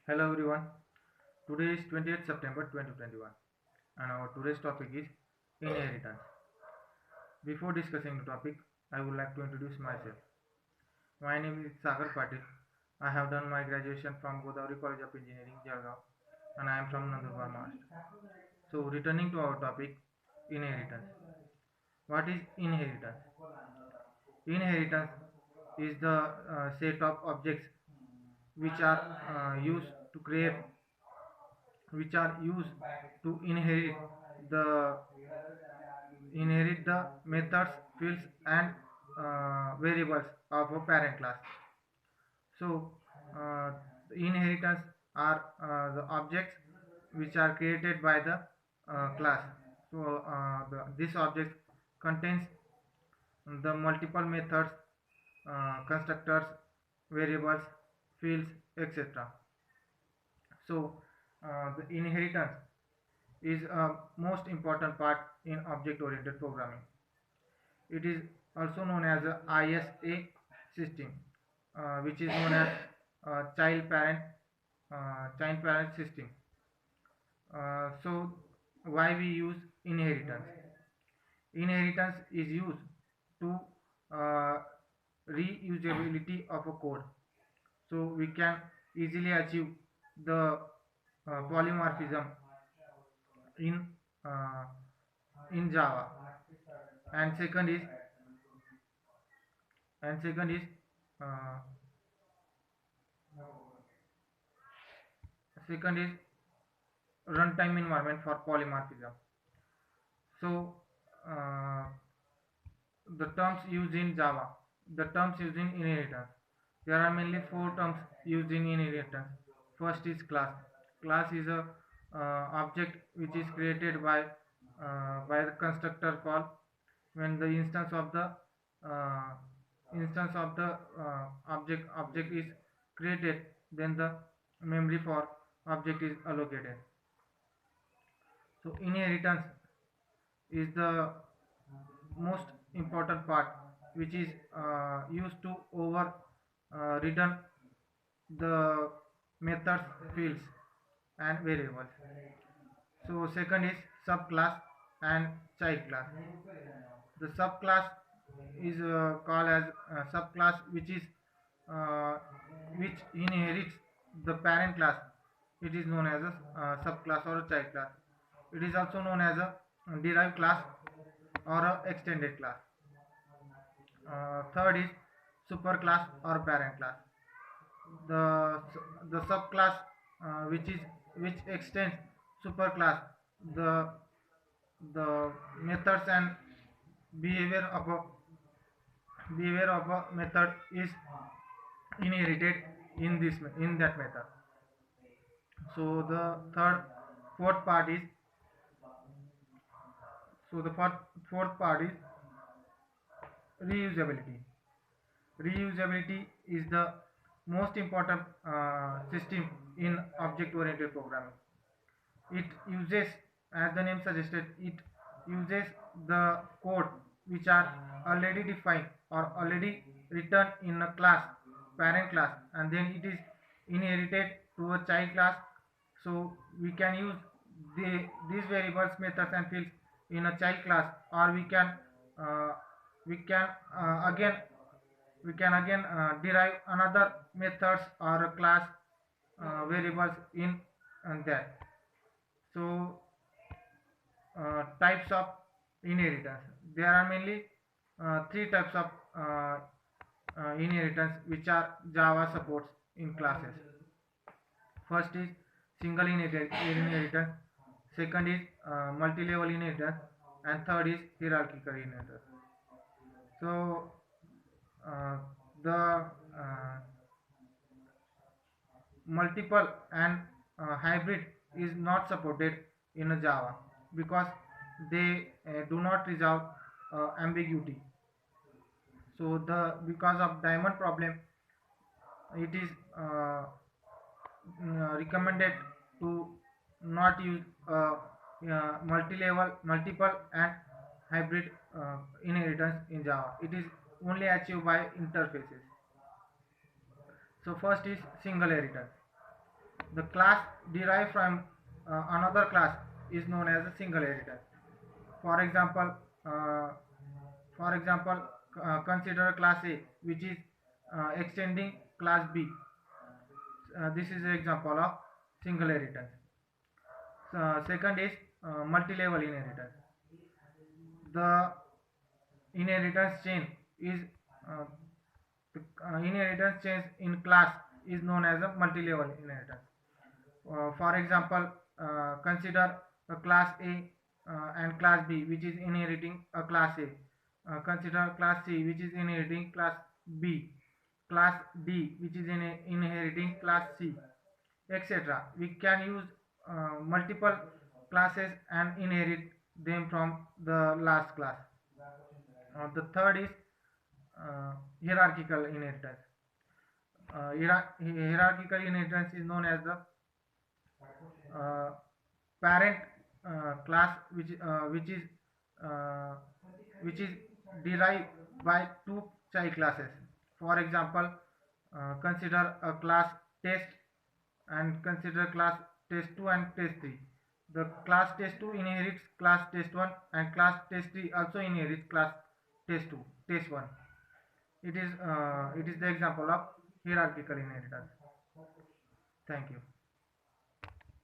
Hello everyone. Today is 28th September 2021 and our today's topic is inheritance. Before discussing the topic, I would like to introduce myself. My name is Sagar Patil. I have done my graduation from Godavari College of Engineering, Jalgaon, and I am from Nandurbar, Maharashtra. So returning to our topic, inheritance. What is inheritance? Inheritance is the set of objects which are used to create which are used to the inherit the methods, fields, and variables of a parent class. So, the inheritance are the objects which are created by the class. So, this object contains the multiple methods, constructors, variables, fields, etc. So, the inheritance is a most important part in object-oriented programming. It is also known as a ISA system, which is known as child parent system. So why we use inheritance? Inheritance is used to uh, reusability of a code. So we can easily achieve the polymorphism in uh, in Java. And second is uh, second is runtime environment for polymorphism. So uh, the terms used in Java, the terms used in inheritance. There are mainly four terms used in inheritance. First is class. Class is a object which is created by the constructor call when the uh, instance of the object is created, then the memory for object is allocated. So inheritance is the most important part which is used to over return the methods, fields, and variables. So second is subclass and child class. The subclass is called as subclass uh, which inherits the parent class. It is known as a subclass or a child class. It is also known as a derived class or a extended class. Third is superclass or parent class. The subclass which extends superclass, the the methods and behavior of a method is inherited in that method. So the fourth part is fourth part is reusability. Reusability is the most important system in object oriented programming. It uses, as the name suggested, it uses the code which are already defined or already written in a class, parent class, and then it is inherited to a child class. So we can use these variables, methods, and fields in a child class, or uh, we can again derive another methods or a class variables in that. So types of inheritance. There are mainly three types of inheritance which are Java supports in classes. First is single inheritance. Second is multi-level inheritance, and third is hierarchical inheritance. So uh, the multiple and hybrid is not supported in a Java because they do not resolve ambiguity. So the because of diamond problem, it is recommended to not use multiple and hybrid inheritance in Java. It is only achieved by interfaces. So first is single inheritance. The class derived from another class is known as a single inheritance. For example, uh, for example, consider class A, which is extending class B. This is an example of single inheritance. Second is multi-level inheritance. The inheritance chain is uh, inheritance chain in class is known as a multi-level inheritance. For example, consider a class A and class B, which is inheriting a class A. Consider class C, which is inheriting class B, class D, which is inheriting class C, etc. We can use multiple classes and inherit them from the last class. The third is hierarchical inheritance. Hierarchical inheritance is known as the uh, parent class, uh, which is derived by two child classes. For example, consider a class test and consider class test 2 and test 3. The class test 2 inherits class test 1 and class test 3 also inherits class test 2 test 1. It is the example of hierarchical inheritance. Thank you.